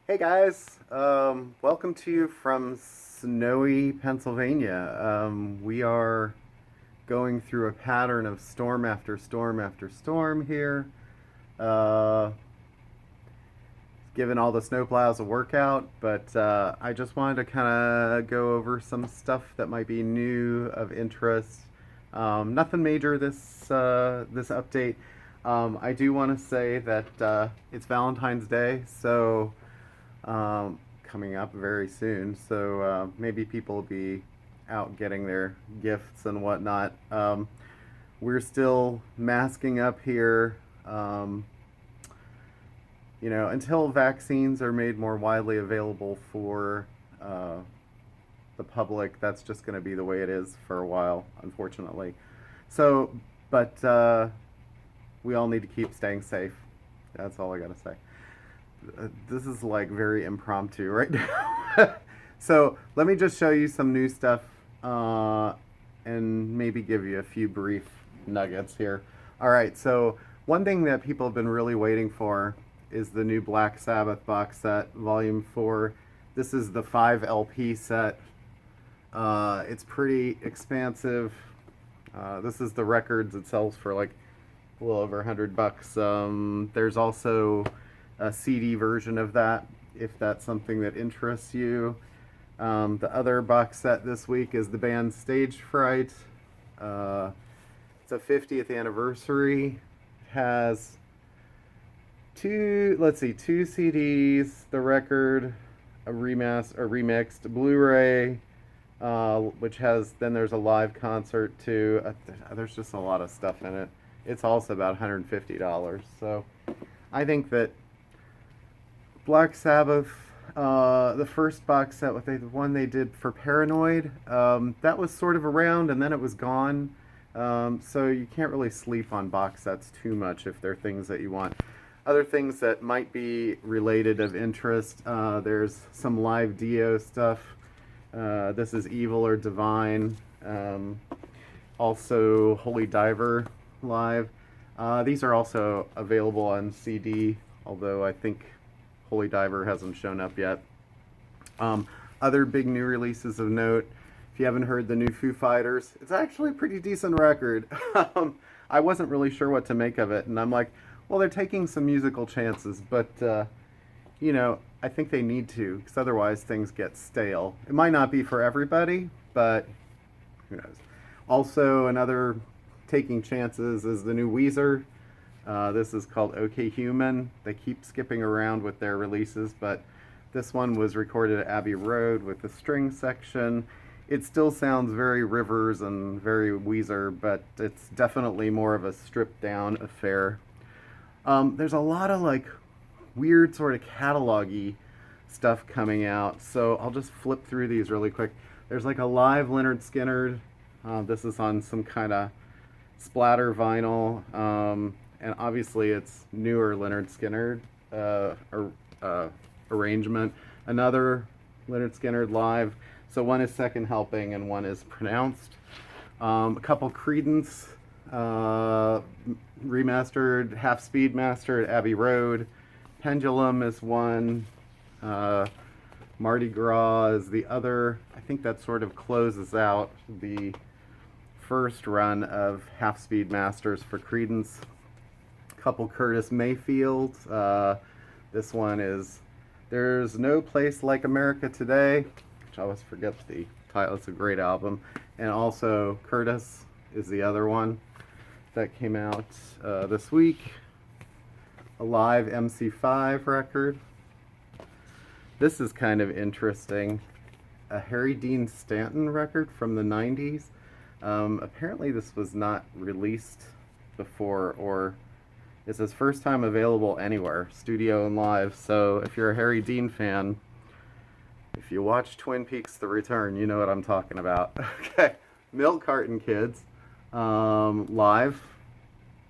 Hey guys, welcome to you from snowy Pennsylvania. We are going through a pattern of storm after storm after storm here. Uh, Given all the snowplows a workout, but I just wanted to kind of go over some stuff that might be new of interest. Nothing major this update. I do want to say that it's Valentine's Day, so coming up very soon. So maybe people will be out getting their gifts and whatnot. We're still masking up here. Until vaccines are made more widely available for uh, the public, that's just going to be the way it is for a while, unfortunately. So, but we all need to keep staying safe. That's all I got to say. This is like very impromptu right now. So let me just show you some new stuff and maybe give you a few brief nuggets here. All right, so one thing that people have been really waiting for is the new Black Sabbath box set, Volume 4. This is the 5 LP set. It's pretty expansive. This is the records. It sells for like a little over $100. There's also a CD version of that if that's something that interests you. The other box set this week is the band Stage Fright. It's a 50th anniversary. It has two CDs, the record, a remixed Blu-ray, which has, then there's a live concert too. There's just a lot of stuff in it. It's also about $150. So I think that Black Sabbath, the first box set, the one they did for Paranoid, that was sort of around and then it was gone. So you can't really sleep on box sets too much if they're things that you want. Other things that might be related of interest, there's some live Dio stuff. This is Evil or Divine. Also Holy Diver live. These are also available on CD, although I think Holy Diver hasn't shown up yet. Other big new releases of note. If you haven't heard the new Foo Fighters, it's actually a pretty decent record. I wasn't really sure what to make of it, and I'm like, well, they're taking some musical chances, but I think they need to, because otherwise things get stale. It might not be for everybody, but who knows. Also, another taking chances is the new Weezer. This is called OK Human. They keep skipping around with their releases, but this one was recorded at Abbey Road with the string section. It still sounds very Rivers and very Weezer, but it's definitely more of a stripped down affair. There's a lot of like weird sort of catalog-y stuff coming out, so I'll just flip through these really quick. There's like a live Leonard Skinner. This is on some kind of splatter vinyl, and obviously it's newer Leonard Skinner arrangement. Another Leonard Skinner live. So one is Second Helping and one is Pronounced. A couple Creedence remastered, half speed mastered at Abbey Road. Pendulum is one. Mardi Gras is the other. I think that sort of closes out the first run of half speed masters for Creedence. A couple Curtis Mayfield. This one is There's No Place Like America Today, which I always forget the title. It's a great album. And also Curtis is the other one that came out this week. A live MC5 record. This is kind of interesting. A Harry Dean Stanton record from the 90s. Apparently this was not released before, or it's his first time available anywhere, studio and live. So if you're a Harry Dean fan, if you watch Twin Peaks The Return, you know what I'm talking about. Okay, Milk Carton Kids, live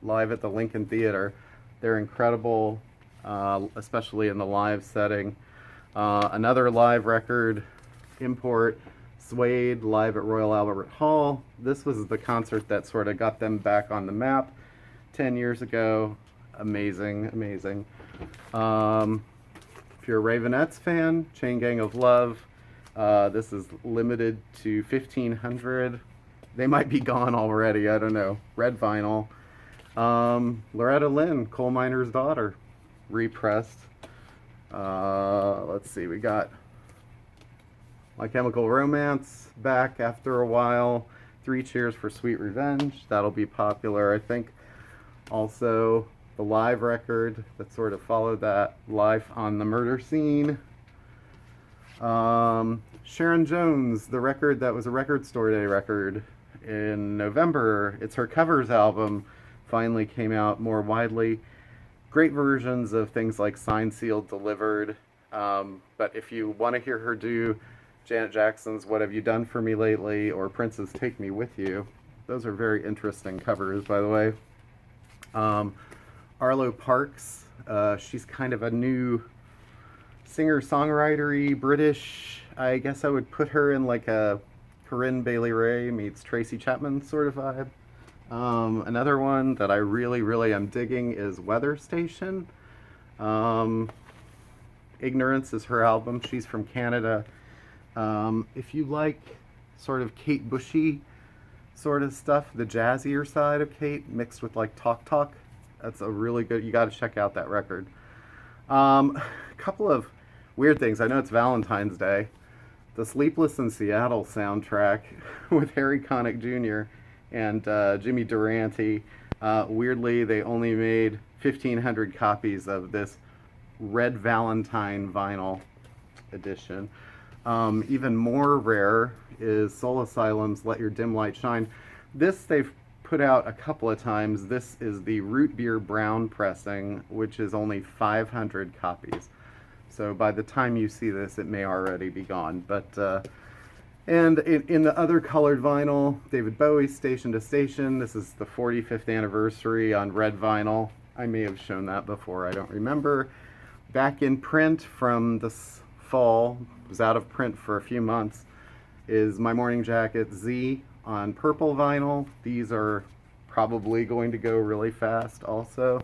at the Lincoln Theater. They're incredible, especially in the live setting. Another live record, Import, Suede, live at Royal Albert Hall. This was the concert that sort of got them back on the map 10 years ago. Amazing, amazing. If If you're a Ravenettes fan, Chain Gang of Love. This is limited to 1,500. They might be gone already. I don't know. Red vinyl. Loretta Lynn, Coal Miner's Daughter, repressed. Let's see. We got My Chemical Romance back after a while. 3 Cheers for Sweet Revenge. That'll be popular, I think. Also, the live record that sort of followed that, Life on the Murder Scene. Sharon Jones, the record that was a Record Store Day record in November. It's her covers album, finally came out more widely. Great versions of things like Signed, Sealed, Delivered. But if you want to hear her do Janet Jackson's What Have You Done For Me Lately or Prince's Take Me With You, those are very interesting covers, by the way. Arlo Parks, she's kind of a new singer-songwriter-y, British. I guess I would put her in like a Corinne Bailey Rae meets Tracy Chapman sort of vibe. Another one that I really am digging is Weather Station. Ignorance is her album. She's from Canada. If you like sort of Kate Bushy sort of stuff, the jazzier side of Kate mixed with like Talk Talk, that's a really good, you got to check out that record. A couple of weird things. I know it's Valentine's Day. The Sleepless in Seattle soundtrack with Harry Connick Jr. and Jimmy Durante. Weirdly, they only made 1,500 copies of this Red Valentine vinyl edition. Even more rare is Soul Asylum's Let Your Dim Light Shine. This they've put out a couple of times. This is the Root Beer Brown pressing, which is only 500 copies. So by the time you see this, it may already be gone. But and in the other colored vinyl, David Bowie, Station to Station. This is the 45th anniversary on red vinyl. I may have shown that before, I don't remember. Back in print from this fall, was out of print for a few months, is My Morning Jacket Z on purple vinyl. These are probably going to go really fast also.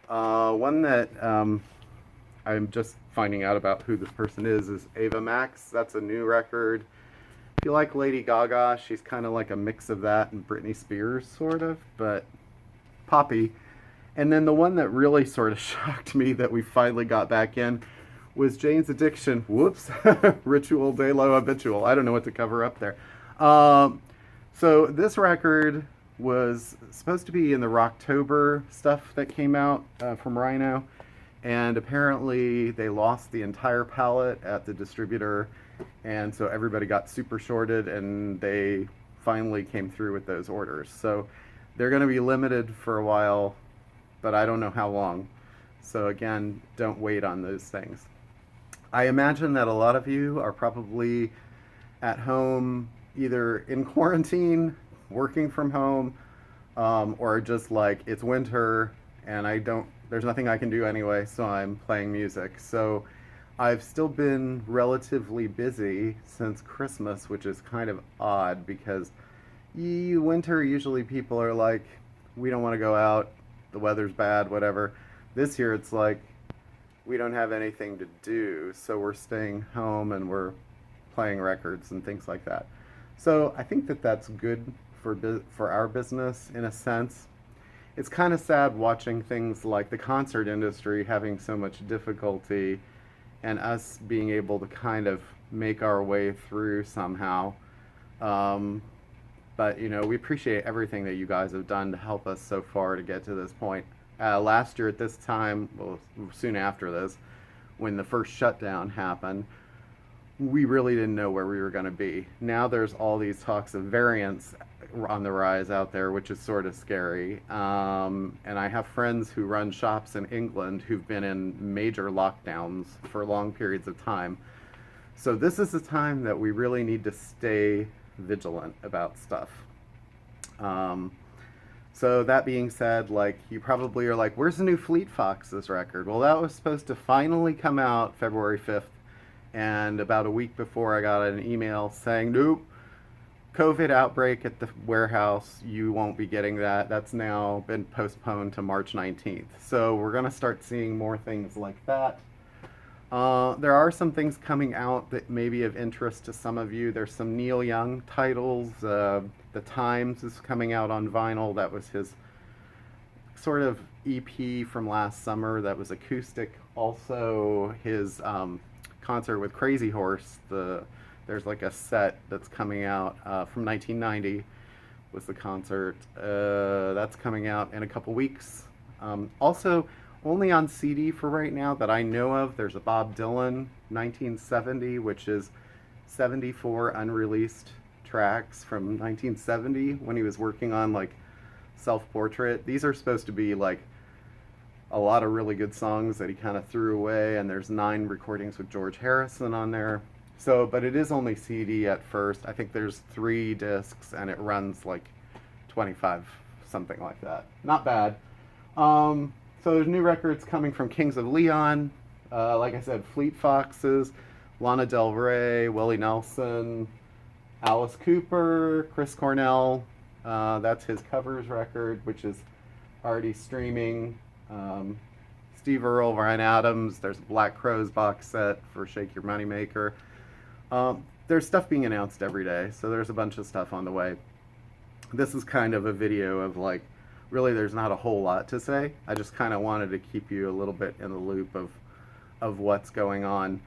One that I'm just finding out about who this person is Ava Max. That's a new record. If you like Lady Gaga, she's kind of like a mix of that and Britney Spears, sort of, but poppy. And then the one that really sort of shocked me that we finally got back in was Jane's Addiction. Whoops. Ritual de lo Habitual. I don't know what to cover up there. So this record was supposed to be in the Rocktober stuff that came out from Rhino. And apparently they lost the entire palette at the distributor. And so everybody got super shorted and they finally came through with those orders. So they're going to be limited for a while, but I don't know how long. So again, don't wait on those things. I imagine that a lot of you are probably at home, either in quarantine, working from home, or just like it's winter and there's nothing I can do anyway, so I'm playing music. So I've still been relatively busy since Christmas, which is kind of odd because winter, usually people are like, we don't want to go out, the weather's bad, whatever. This year it's like, we don't have anything to do, so we're staying home and we're playing records and things like that. So I think that that's good for our business in a sense. It's kind of sad watching things like the concert industry having so much difficulty and us being able to kind of make our way through somehow. But, we appreciate everything that you guys have done to help us so far to get to this point. Last year at this time, well, soon after this, when the first shutdown happened, we really didn't know where we were going to be. Now there's all these talks of variants on the rise out there, which is sort of scary. And I have friends who run shops in England who've been in major lockdowns for long periods of time. So this is the time that we really need to stay vigilant about stuff. So that being said, like, you probably are like, where's the new Fleet Foxes record? Well, that was supposed to finally come out February 5th. And about a week before, I got an email saying, nope, COVID outbreak at the warehouse, you won't be getting that. That's now been postponed to March 19th. So we're going to start seeing more things like that. There are some things coming out that may be of interest to some of you. There's some Neil Young titles. The Times is coming out on vinyl. That was his sort of EP from last summer that was acoustic. Also, his concert with Crazy Horse. There's like a set that's coming out from 1990 was the concert. That's coming out in a couple weeks. Also, only on CD for right now that I know of, there's a Bob Dylan 1970, which is 74 unreleased tracks from 1970 when he was working on like Self-Portrait. These are supposed to be like a lot of really good songs that he kind of threw away, and there's 9 recordings with George Harrison on there. So, but it is only CD at first. I think there's 3 discs, and it runs like 25, something like that. Not bad. So there's new records coming from Kings of Leon. Like I said, Fleet Foxes, Lana Del Rey, Willie Nelson, Alice Cooper, Chris Cornell. That's his covers record, which is already streaming. Steve Earle, Ryan Adams. There's a Black Crowes box set for Shake Your Moneymaker. There's stuff being announced every day, so there's a bunch of stuff on the way. This is kind of a video of like, really there's not a whole lot to say. I just kind of wanted to keep you a little bit in the loop of what's going on.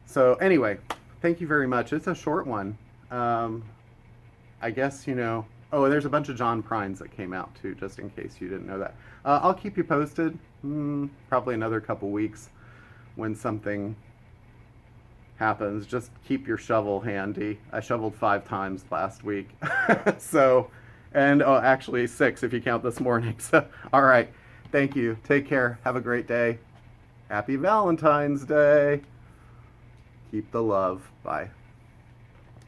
So anyway, thank you very much. It's a short one. I guess, you know, oh, there's a bunch of John Prines that came out too, just in case you didn't know that. I'll keep you posted, probably another couple weeks when something happens. Just keep your shovel handy. I shoveled 5 times last week. So, and actually 6 if you count this morning. So, all right. Thank you. Take care. Have a great day. Happy Valentine's Day. Keep the love. Bye.